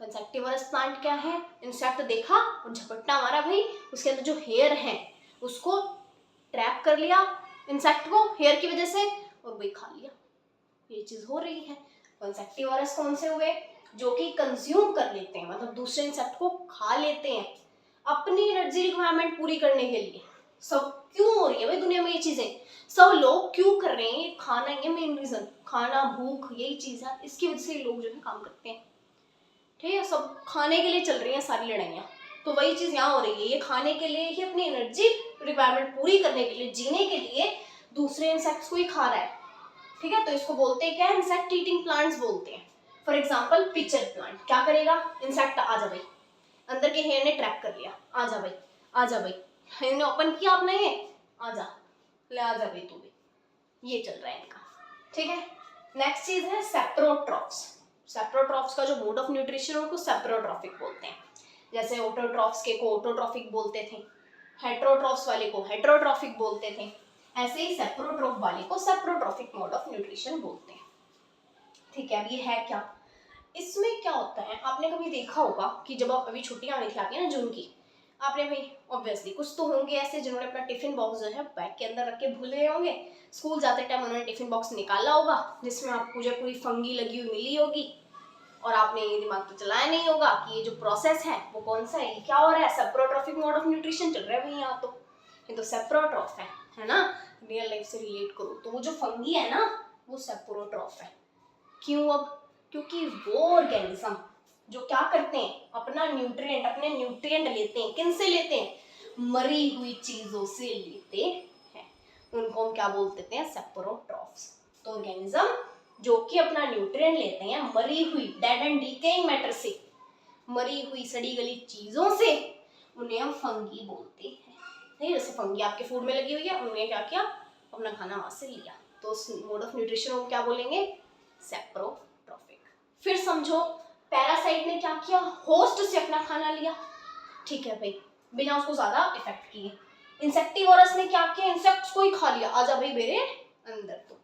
तो इंसेक्टिवोरस प्लांट क्या है, इंसेक्ट देखा और झपट्टा मारा भाई, उसके अंदर जो हेयर है उसको ट्रैप कर लिया इंसेक्ट को हेयर की वजह से, और वही खा लिया, ये चीज हो रही है। तो इंसेक्टिवोरस कौन से हुए, जो कि कंज्यूम कर लेते हैं, मतलब दूसरे इंसेक्ट को खा लेते हैं अपनी एनर्जी रिक्वायरमेंट पूरी करने के लिए। सब क्यों हो रही है भाई दुनिया में ये चीजें, सब लोग क्यों कर रहे हैं, खाना ही है मेन रीजन, खाना भूख यही चीज है, इसकी वजह से लोग जो है काम करते हैं, ठीक है, सब खाने के लिए चल रही हैं सारी लड़ाइयाँ। तो वही चीज यहाँ हो रही है, ये खाने के लिए ही, अपनी एनर्जी रिक्वायरमेंट पूरी करने के लिए, जीने के लिए दूसरे इंसेक्ट्स को ही खा रहा है, ठीक है। तो इसको बोलते हैं क्या, इंसेक्ट ईटिंग प्लांट्स बोलते हैं। फॉर एग्जाम्पल पिचर प्लांट क्या करेगा, इंसेक्ट आ जा भाई, अंदर के हेयर ने ट्रैप कर लिया, आ जा भाई, आ जा भाई, हेयर ने ओपन किया अपना, ये आ जा, ले आ जा भाई तू भी, ये चल रहा है इनका, ठीक है। नेक्स्ट चीज है सेप्रोट्रॉफ्स। सेप्रोट्रॉफ्स का जो मोड ऑफ न्यूट्रिशन है उसको सेप्रोट्रॉफिक बोलते हैं, जैसे ऑटोट्रॉफ्स के को ऑटोट्रॉफिक बोलते थे, हेट्रोट्रॉफ्स वाले को हेट्रोट्रॉफिक बोलते थे, ऐसे ही सेप्रोट्रॉफ वाले को सेप्रोट्रॉफिक मोड ऑफ न्यूट्रिशन बोलते हैं, ठीक है। अब ये है क्या, इसमें क्या होता है, आपने कभी देखा होगा कि जब आप अभी छुट्टियां आनी थी आपकी ना जून की, आपने भाई ऑब्वियसली कुछ तो होंगे ऐसे जिन्होंने अपना टिफिन बॉक्स जो है बैग के अंदर रख के भूल गए होंगे, स्कूल जाते टाइम उन्होंने टिफिन बॉक्स निकाला होगा जिसमें आपको जो पूरी फंगी लगी हुई मिली होगी, और आपने ये दिमाग तो चलाया नहीं होगा कि ये जो प्रोसेस है वो कौन सा है, क्या हो रहा है, सेप्रोट्रॉफिक मोड ऑफ न्यूट्रिशन चल रहा है भाई यहाँ तो, ये तो सेप्रोट्रॉफ है ना, रियल लाइफ से रिलेट करो तो वो जो फंगी है ना वो सेप्रोट्रॉफ है। क्यों, अब क्योंकि वो ऑर्गेनिज्म जो क्या करते हैं, अपने न्यूट्रिएंट लेते हैं, किन से लेते हैं, मरी हुई चीजों से लेते हैं, उनको हम क्या बोलते हैं, सेप्रोट्रॉफ्स। तो ऑर्गेनिज्म जो कि अपना न्यूट्रिएंट लेते हैं मरी हुई डेड एंड डिकेइंग मैटर से, मरी हुई सड़ी गली चीजों से, उन्हें हम फंगी बोलते हैं, नहीं, जैसे फंगी आपके फूड में लगी हुई है, उन्होंने क्या किया, अपना खाना वहां से लिया, तो उस मोड ऑफ न्यूट्रिशन को क्या बोलेंगे, सेप्रोट्रॉफिक। फिर समझो पैरासाइट ने क्या किया, होस्ट से अपना खाना लिया, ठीक है भाई, बिना उसको ज्यादा इफेक्ट किए। इंसेक्टिवोरस ने क्या किया, इंसेक्ट्स को ही खा लिया, आजा भाई मेरे अंदर। तो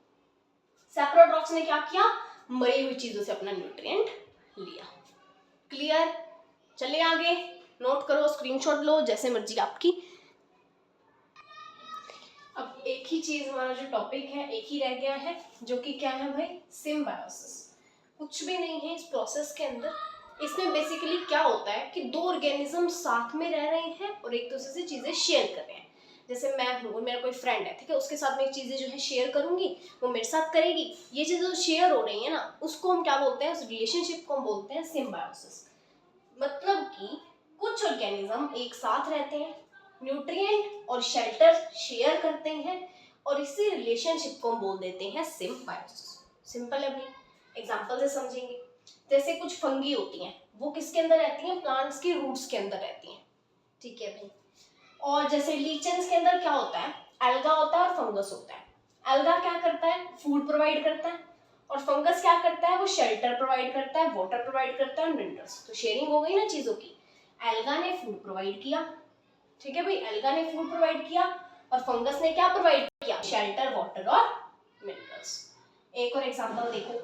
सेप्रोट्रॉफ्स ने क्या किया, मरी हुई चीजों से अपना न्यूट्रिएंट लिया। क्लियर, चले आगे, नोट करो, स्क्रीनशॉट लो, जैसे मर्जी आपकी। अब एक ही चीज हमारा जो टॉपिक है एक ही रह गया है, जो कि क्या है भाई, सिम्बायोसिस। कुछ भी नहीं है इस प्रोसेस के अंदर, इसमें बेसिकली क्या होता है कि दो ऑर्गेनिज्म साथ में रह रहे हैं और एक दूसरे से चीजें शेयर कर रहे हैं। जैसे मैं हूँ, मेरा कोई फ्रेंड है, ठीक है, उसके साथ मैं चीजें जो है शेयर करूंगी, वो मेरे साथ करेगी, ये चीजें जो शेयर हो रही है ना, उसको हम क्या बोलते हैं, उस रिलेशनशिप को हम बोलते हैं सिम्बायोसिस। मतलब कि कुछ ऑर्गेनिज्म एक साथ रहते हैं, न्यूट्रिएंट और शेल्टर शेयर करते हैं, और इसी रिलेशनशिप को हम बोल देते हैं सिम्बायोसिस। सिंपल है भाई, एग्जांपल से समझेंगे। जैसे कुछ फंगी होती हैं, वो किसके अंदर रहती हैं? प्लांट्स की रूट्स के अंदर रहती हैं, ठीक है भाई। और जैसे लीचेंस के अंदर क्या होता है? एल्गा होता है और फंगस होता है। एल्गा क्या करता है? फूड प्रोवाइड करता है, और फंगस क्या करता है? वो शेल्टर प्रोवाइड करता है, वाटर प्रोवाइड करता है, मिनरल्स। तो शेयरिंग हो गई ना चीजों की। एल्गा ने फूड प्रोवाइड किया, ठीक है भाई, एल्गा ने फूड प्रोवाइड किया, और फंगस ने क्या प्रोवाइड किया? शेल्टर, वाटर और मिनरल्स। एक और एग्जांपल देखो,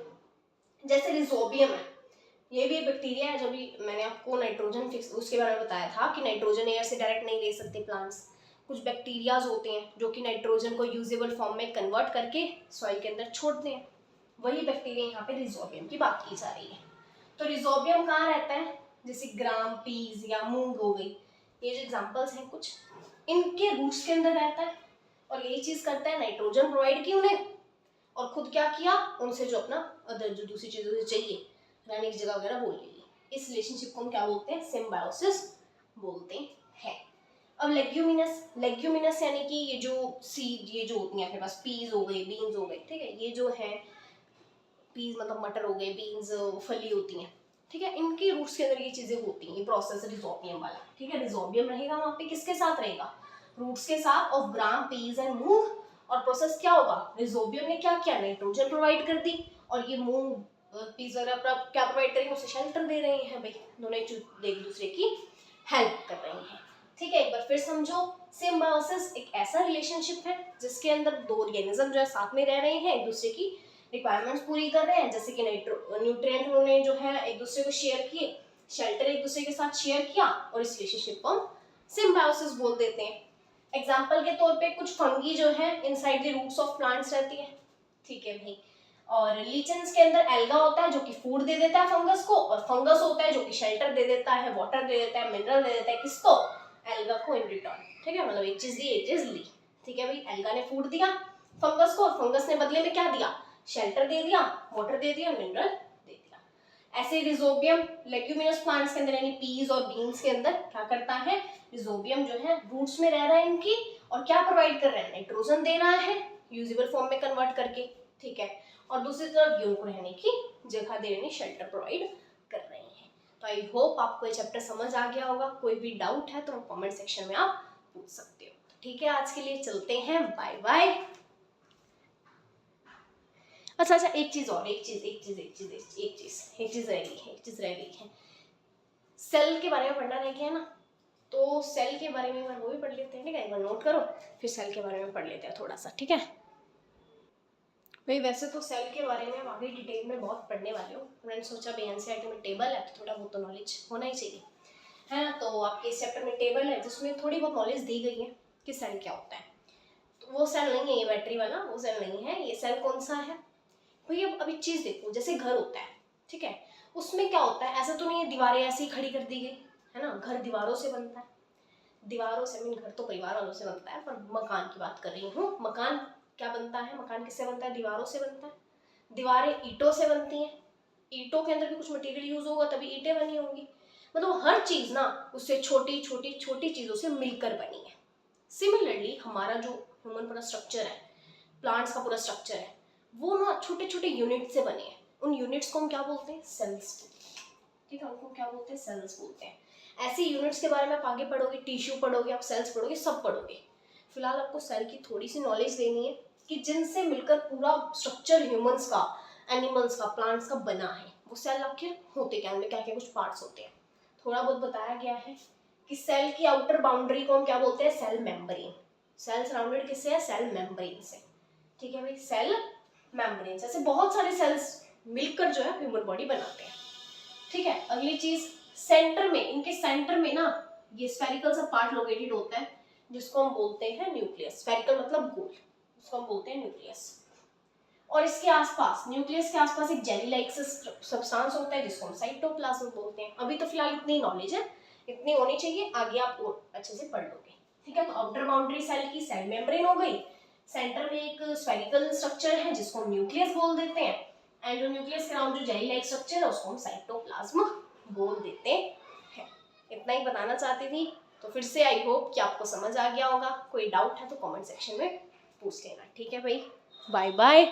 जैसे रिजोबियम है, ये भी एक बैक्टीरिया है। जब भी मैंने आपको नाइट्रोजन फिक्स उसके बारे में बताया था कि नाइट्रोजन एयर से डायरेक्ट नहीं ले सकते प्लांट्स। कुछ बैक्टीरियाज होते हैं जो कि नाइट्रोजन को यूजेबल फॉर्म में कन्वर्ट करके सॉइल के अंदर छोड़ते हैं। वही बैक्टीरिया यहाँ पे रिजोबियम की बात की जा रही है। तो रिजोबियम कहाँ रहता है? जैसे ग्राम, पीज या मूंग हो गई, ये जो एग्जाम्पल्स हैं कुछ, इनके रूट्स के अंदर रहता है, और यही चीज करता है, नाइट्रोजन प्रोवाइड की उन्हें, और खुद क्या किया? उनसे जो अपना अदर जो दूसरी चीजों से चाहिए, रहने की जगह वगैरह, वो ले ली। इस रिलेशनशिप को हम क्या बोलते हैं? सिम्बायोसिस बोलते हैं। अब लेग्यूमिनस यानी कि ये जो सीड, ये जो होती है अपने पास, पीज हो गए, बीन्स हो गए, ठीक है, ये जो है पीज मतलब मटर हो गए, बीन्स फली होती हैं, ठीक है, इनकी रूट्स के अंदर ये चीजें होती हैं। ये प्रोसेस रिजोबियम वाला, ठीक है, रिजोबियम रहेगा वहां पे, किसके साथ रहेगा? रूट्स के साथ, ऑफ ग्राम, पीज एंड मूंग। और प्रोसेस क्या होगा? रिजोबियम ने क्या किया? नाइट्रोजन प्रोवाइड कर दी, और ये मूंग, पीज वगैरह क्या प्रोवाइड करेंगे? उसे शेल्टर दे रहे हैं भाई, दोनों एक दूसरे की हेल्प कर रहे हैं, ठीक है। एक बार फिर समझो, सिम्बायोसिस एक ऐसा रिलेशनशिप है जिसके अंदर दो ऑर्गेनिज्म जो है साथ में रह रहे हैं, एक दूसरे की रिक्वायरमेंट्स पूरी कर रहे हैं, जैसे कि न्यूट्रिएंट उन्होंने जो है एक दूसरे को शेयर किए, शेल्टर एक दूसरे के साथ शेयर किया, और इस रिलेशनशिप को हम सिम्बायोसिस बोल देते हैं। एग्जाम्पल के तौर पे कुछ फंगी जो है inside the roots of plants रहती है, ठीक है भाई। और लीचेंस के अंदर एल्गा होता है जो कि फूड दे देता है फंगस को, और फंगस होता है जो कि शेल्टर दे देता है, वाटर दे देता है, मिनरल दे देता है, किसको? एल्गा को इन रिटर्न, ठीक है, मतलब एक चीज दी, एक चीज ली, ठीक है भाई। एल्गा ने फूड दिया फंगस को, और फंगस ने बदले में क्या दिया? शेल्टर दे दिया, वाटर दे दिया, मिनरल दे दिया। ऐसे रिजोबियम लेग्यूमिनस प्लांट्स के अंदर यानी पीज और बीन्स के अंदर क्या करता है? रिजोबियम जो है रूट्स में रह रहा है इनकी, और क्या प्रोवाइड कर रहा है? नाइट्रोजन दे रहा है यूजेबल फॉर्म में कन्वर्ट करके, ठीक है, और दूसरी तरफ ये उनको रहने की जगह दे रहे, शेल्टर प्रोवाइड कर रहे हैं। तो आई होप आपको ये चैप्टर समझ आ गया होगा। कोई भी डाउट है तो कमेंट सेक्शन में आप पूछ सकते हो। ठीक है, आज के लिए चलते हैं, बाय बाय। अच्छा, एक चीज रह गई है, सेल के बारे में पढ़ना रह गया ना, तो सेल के बारे में एक बार वो भी पढ़ लेते हैं, ठीक है, एक बार नोट करो, फिर सेल के बारे में पढ़ लेते हैं थोड़ा सा, ठीक है भाई। वैसे तो सेल के बारे में हम आगे डिटेल में बहुत पढ़ने वाले हो, मैंने सोचा भाई एनसीईआरटी में टेबल है तो थोड़ा बहुत तो नॉलेज होना ही चाहिए, है ना। तो आपके इस चैप्टर में टेबल है जिसमें थोड़ी बहुत नॉलेज दी गई है कि सेल क्या होता है। तो वो सेल नहीं है ये बैटरी वाला, वो सेल नहीं है, ये सेल कौन सा है भाई? अब एक चीज़ देखो, जैसे घर होता है, ठीक है, उसमें क्या होता है? ऐसा तो नहीं है दीवारें ऐसे ही खड़ी कर दी गई, है ना। घर दीवारों से बनता है, दीवारों से, मीन घर तो परिवार वालों से बनता है, पर मकान की बात कर रही हूँ। मकान क्या बनता है? मकान किससे बनता है? दीवारों से बनता है। दीवारें ईंटों से बनती हैं, ईंटों के अंदर भी कुछ मटेरियल यूज होगा तभी ईंटें बनी होंगी। मतलब हर चीज ना उससे छोटी छोटी छोटी चीजों से मिलकर बनी है। सिमिलरली हमारा जो ह्यूमन पूरा स्ट्रक्चर है, प्लांट्स का पूरा स्ट्रक्चर है, वो ना छोटे छोटे यूनिट से बने हैं। उन यूनिट्स को हम क्या बोलते हैं? सेल्स। ठीक है, उनको क्या बोलते हैं? सेल्स बोलते हैं। ऐसे यूनिट्स के बारे में आप आगे पढ़ोगे, टिश्यू पढ़ोगे, आप सेल्स पढ़ोगे, सब पढ़ोगे। फिलहाल आपको सेल की थोड़ी सी नॉलेज लेनी है कि जिनसे मिलकर पूरा स्ट्रक्चर ह्यूमंस का, एनिमल्स का, प्लांट्स का बना है। वो सेल आखिर होते क्या, उनमें क्या क्या कुछ पार्ट्स होते हैं, थोड़ा बहुत बताया गया है कि सेल की आउटर बाउंड्री को हम क्या बोलते हैं? Cell membrane. सेल सराउंडेड किससे है? सेल मेम्ब्रेन से। ठीक है भाई, सेल मेम्ब्रेन। ऐसे बहुत सारे सेल्स मिलकर जो है ह्यूमन बॉडी बनाते हैं। ठीक है, अगली चीज, सेंटर में, इनके सेंटर में ना ये स्फेरिकल सा पार्ट लोकेटेड होता है जिसको हम बोलते हैं न्यूक्लियस। स्फेरिकल मतलब गोल, उसको हम बोलते हैं न्यूक्लियस। और इसके आसपास, न्यूक्लियस के आसपास एक जेली लाइक सब्सटेंस होता है जिसको हम साइटोप्लाज्म बोलते हैं। अभी तो फिलहाल इतनी नॉलेज है, इतनी होनी चाहिए, आगे आप और अच्छे से पढ़ लोगे। ठीक है, तो आउटर बाउंड्री सेल की सेल मेम्ब्रेन हो गई, सेंटर में एक स्फेरिकल स्ट्रक्चर है जिसको हम न्यूक्लियस बोल देते हैं, एंड जो न्यूक्लियस के अराउंड जो जेली लाइक स्ट्रक्चर है उसको हम साइटोप्लाज्म बोल देते हैं। इतना ही बताना चाहती थी। तो फिर से आई होप कि आपको समझ आ गया होगा। कोई डाउट है तो कमेंट सेक्शन में पूछ लेना। ठीक है भाई, बाय बाय।